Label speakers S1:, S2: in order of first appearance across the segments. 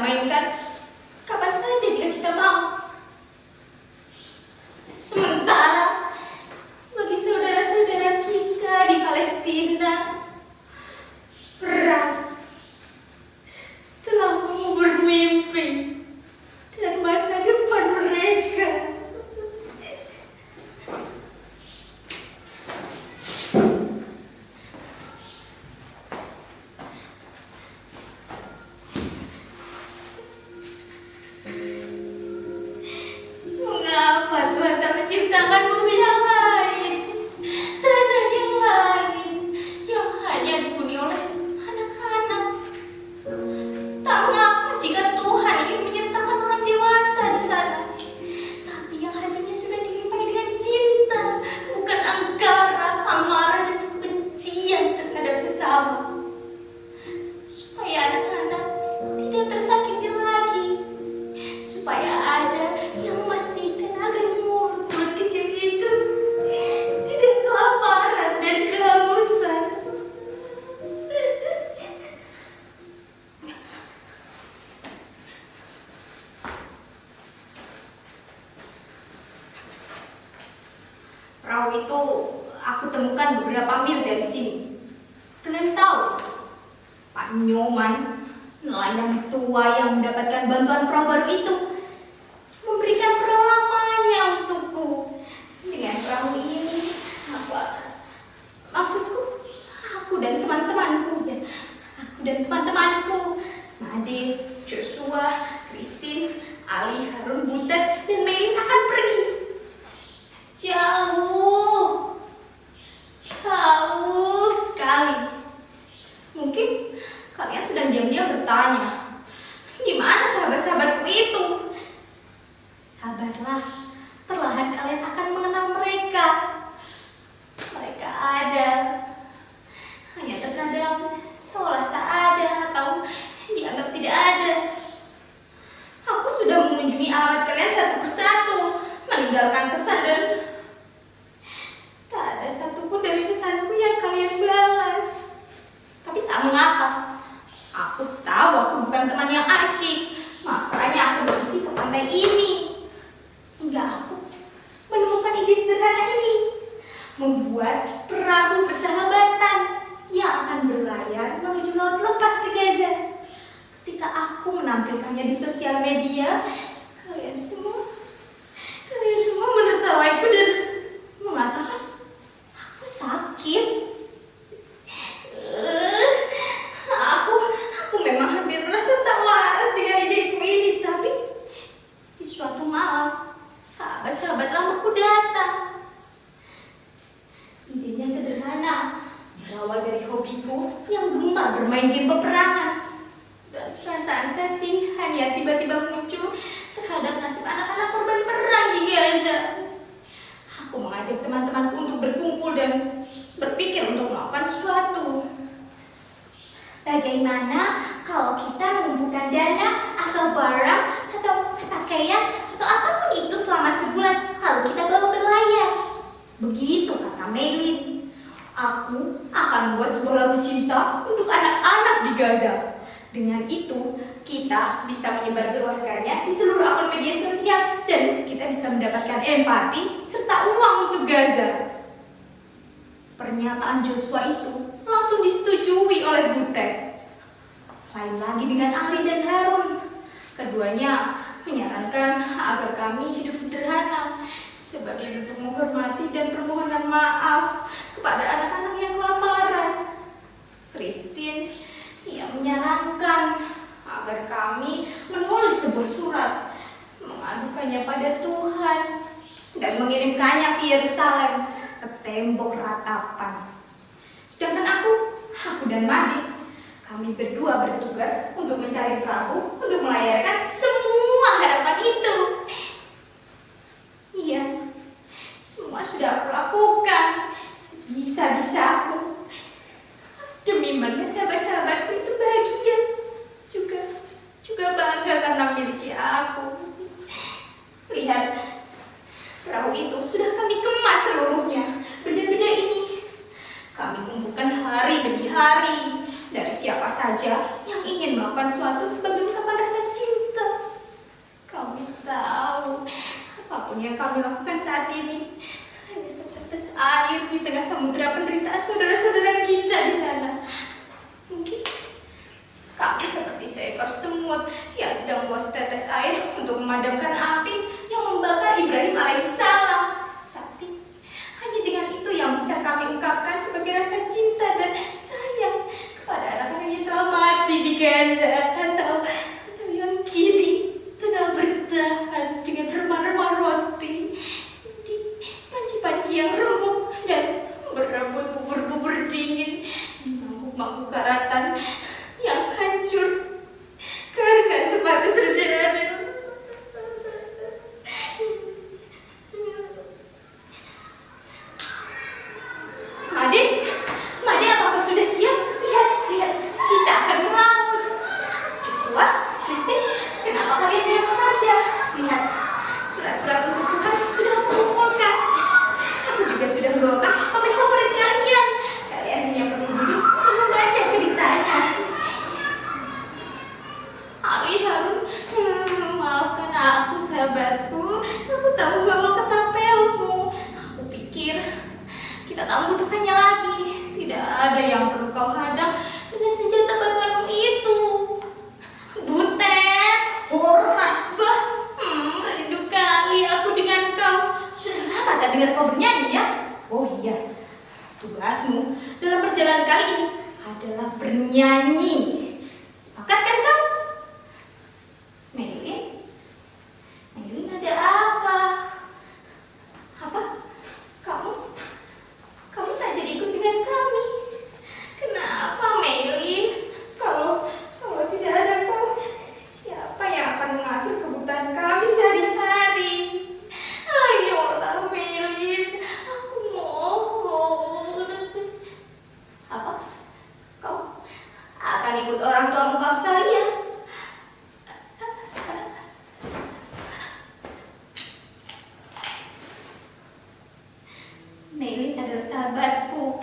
S1: kita mainkan kapan saja jika kita mau. Sementara bagi saudara-saudara kita di Palestina, perang telah mengubur mimpi dan masa depan mereka. Mengapa Tuhan tak menciptakan bumi yang lain, tanah yang lain, yang hanya dihuni oleh anak-anak? Tak mengapa jika Tuhan ingin menyertakan orang dewasa di sana, tapi yang hatinya sudah dilimpahi dengan cinta, bukan angkara, amarah, dan kebencian terhadap sesama, supaya anak-anak tidak tersakiti lagi, supaya ada yang memastikan agar mulut kecil itu tidak kelaparan dan kehausan. Perahu itu aku temukan beberapa mil dari sini. Kalian tahu, Pak Nyoman, nelayan tua yang mendapatkan bantuan perahu baru itu, memberikan perahu lamanya untukku. Dengan perahu ini, maksudku, aku dan teman-temanku, Made, Joshua, Christine, Ali, Harun, Butet, dan Melin akan pergi. Jauh sekali. Mungkin kalian sedang diam-diam bertanya, di mana sahabat-sahabatku itu? Sabarlah, perlahan kalian akan mengenal mereka. Mereka ada, hanya terkadang seolah tak ada atau dianggap tidak ada. Aku sudah mengunjungi alamat kalian satu persatu, meninggalkan pesan, dan tak ada satupun dari pesanku yang kalian balas. Tapi tak mengapa, aku tahu aku bukan teman yang asyik, makanya aku berisi ke pantai ini. Hingga aku menemukan ide sederhana ini, membuat perahu persahabatan yang akan berlayar menuju laut lepas ke Gaza. Ketika aku menampilkannya di sosial media, kalian semua menertawaiku dan mengatakan aku sakit. Aku memang hampir merasa tak waras dengan ideku ini, tapi di suatu malam sahabat-sahabat lamaku datang. Idenya sederhana, berawal dari hobiku yang gemar bermain game peperangan, dan perasaan kasihan yang tiba-tiba muncul terhadap nasib anak-anak korban perang di Gaza. Aku mengajak teman-temanku untuk berkumpul dan berpikir untuk melakukan sesuatu. Bagaimana kalau kita mengumpulkan dana atau barang atau pakaian atau apapun itu selama sebulan, lalu kita bawa berlayar? Begitu kata Melin. Aku akan membuat sebuah lagu cinta untuk anak-anak di Gaza. Dengan itu, kita bisa menyebarluaskannya di seluruh akun media sosial dan kita bisa mendapatkan empati serta uang untuk Gaza. Pernyataan Joshua itu langsung disetujui oleh Butet. Lain lagi dengan Ali dan Harun. Keduanya menyarankan agar kami hidup sederhana sebagai bentuk menghormati dan permohonan maaf kepada anak-anak yang kelaparan. Christine, ia menyarankan agar kami menulis sebuah surat, mengadukannya pada Tuhan, dan mengirimkannya ke Yerusalem, ke tembok ratapan. Sedangkan aku dan Made, kami berdua bertugas untuk mencari perahu untuk melayarkan semua harapan itu. Iya, semua sudah aku lakukan sebisa-bisaku demi melihat sahabat-sahabatku itu bahagia, juga bangga karena memiliki aku. Lihat, perahu itu sudah kami kemas seluruhnya. Benda-benda ini kami kumpulkan hari demi hari, dari siapa saja yang ingin melakukan suatu sebagai ungkapan rasa cinta. Kami tahu apapun yang kami lakukan saat ini hanya setetes air di tengah samudera penderitaan saudara-saudara kita di sana. Mungkin kami seperti seekor semut yang sedang buang tetes air untuk memadamkan api yang membakar Ibrahim alaihissalam. Tapi hanya dengan itu yang bisa kami ungkapkan sebagai rasa cinta dan sayang kepada anak-anak yang telah mati di Gaza atau yang kini tengah bertahan dengan remah-remah roti di panci-panci yang remuk dan berebut bubur-bubur dingin di mangkuk-mangkuk karatan yang hancur karena sepatu terjadi. Made, apakah sudah siap? Lihat, kita akan melaut. Joshua, Christine, kenapa kalian diam saja? Lihat, surat-surat untuk Tuhan sudah aku kumpulkan. Aku juga sudah membawakan komik favorit kalian. Kalian hanya perlu duduk dan membaca ceritanya. Ali Harun, maafkan aku sahabatku. Aku tak membawa ketapelmu. Aku pikir kita tak membutuhkannya lagi. Tidak ada yang perlu kau hadang dengan senjata bantuanmu itu. Butet, horas bah. Rindu kali aku dengan kau. Sudah lama tak dengar kau bernyanyi ya? Oh iya, tugasmu dalam perjalanan kali ini adalah bernyanyi. Sepakat kan kau? Maylin, ada apa? Apa? Kamu tak jadi ikut dengan kami? Kenapa, Maylin? Kalau tidak ada kau, siapa yang akan mengatur kebutuhan kami sehari-hari? Ayolah, Maylin, aku mohon. Apa? Kau akan ikut orang tuamu ke Australia? Maylin adalah sahabatku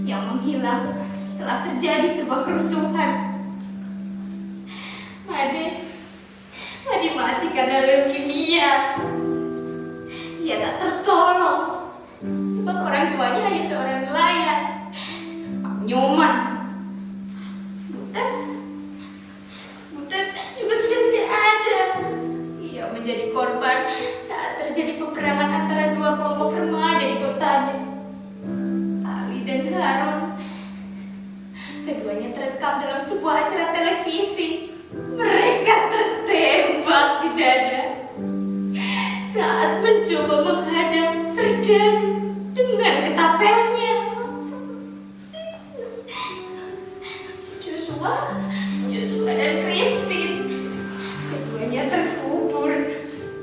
S1: yang menghilang setelah terjadi sebuah kerusuhan. Made mati karena leukemia. Ia tak tertolong sebab orang tuanya hanya seorang nelayan. Nyoman, Butet juga sudah tidak ada. Ia menjadi korban saat terjadi peperangan antara dua kelompok remaja di kotanya. Ali dan Harun, keduanya terekam dalam sebuah acara televisi. Mereka tertembak di dada saat mencoba menghadang serdadu dengan ketapelnya. Joshua dan Christine, keduanya terkubur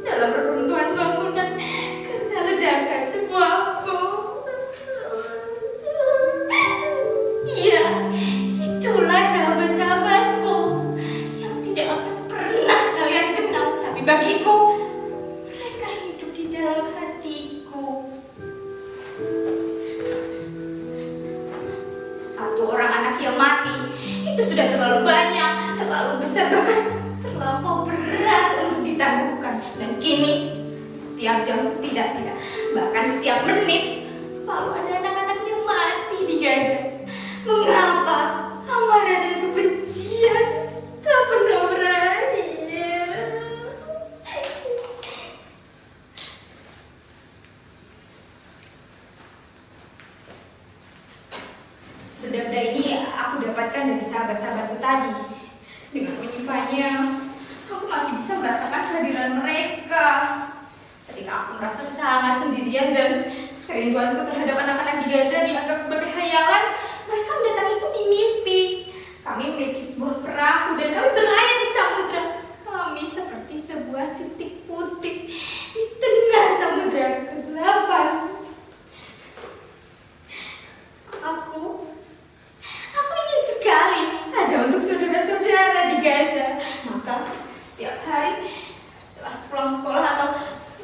S1: dalam reruntuhan bangunan karena ledakan sebuah bom. Iya, itulah sahabat-sahabatku yang tidak akan pernah kalian kenal, tapi bagiku mereka hidup di dalam hatiku. Satu orang anak yang mati itu sudah terlalu banyak, terlalu besar, bahkan terlampau berat untuk ditangguhkan. Dan kini setiap jam, tidak, bahkan setiap menit selalu ada anak-anak yang mati di Gaza. Mengapa amarah dan kebencian tak pernah berakhir? Benda-benda ini aku dapatkan dari sahabat-sahabatku tadi. Dengan menyimpannya, aku masih bisa merasakan kehadiran mereka. Ketika aku merasa sangat sendirian dan kerinduanku terhadap anak-anak di Gaza dianggap sebagai khayalan, mereka mendatangiku di mimpi. Kami memiliki sebuah perahu dan kami berlayar di samudra. Kami seperti sebuah titik putih di tengah samudra kegelapan. Aku ingin sekali ada untuk saudara-saudara di Gaza. Maka setiap hari setelah pulang sekolah atau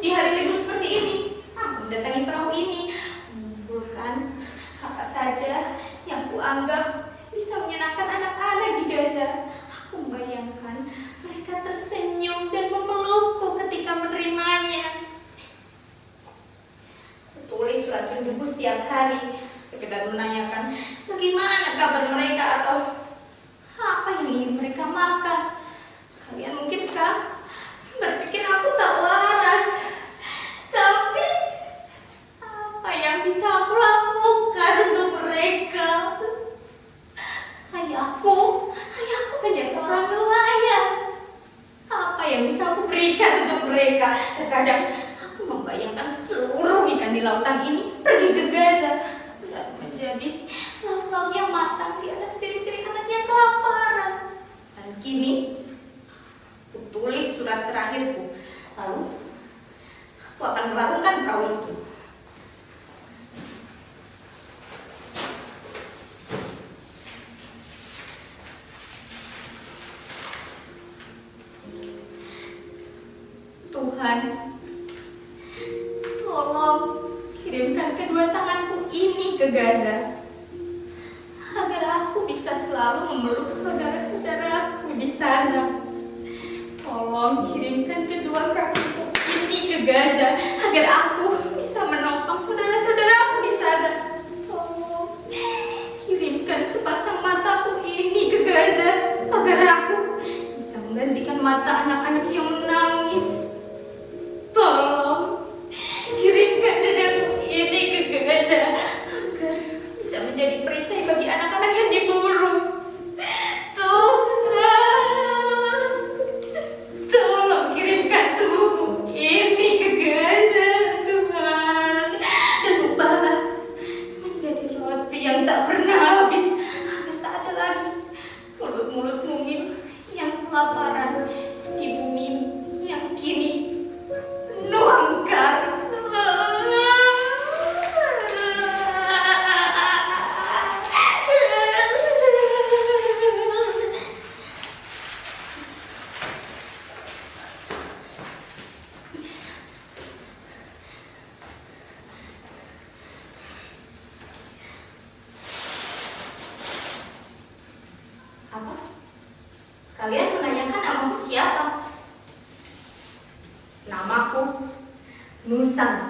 S1: di hari libur seperti ini, aku mendatangi perahu ini, mengumpulkan apa saja yang kuanggap bisa kabar mereka atau apa yang ingin mereka makan. Kalian mungkin sekarang berpikir aku tak waras, tapi apa yang bisa aku lakukan untuk mereka? Ayahku hanya seorang nelayan. Apa yang bisa aku berikan untuk mereka? Terkadang aku membayangkan seluruh ikan di lautan ini pergi ke Gaza dan menjadi lauk-lauk yang matang di atas piring-piring anak yang kelaparan. Dan kini aku tulis surat terakhirku. Lalu aku akan melakukan perahu itu. Tuhan, tolong kirimkan kedua tanganku ini ke Gaza, agar aku bisa selalu memeluk saudara-saudaraku di sana. Tolong kirimkan kedua kakiku ini ke Gaza, agar aku bisa menopang saudara-saudaraku di sana. Tolong kirimkan sepasang mataku ini ke Gaza, agar aku bisa menggantikan mata anak-anak yang menangis. Tolong kirimkan dadaku ini ke Gaza, agar bisa menjadi perisai bagi anak-anak yang diburu. Tuhan, tolong kirimkan tubuhku ini ke Gaza, Tuhan, dan ubahlah menjadi roti yang tak pernah habis, agar tak ada lagi mulut-mulut mungil yang kelaparan di bumi yang kini nuangkar. Apa? Kalian menanyakan namaku siapa? Namaku Nusantara.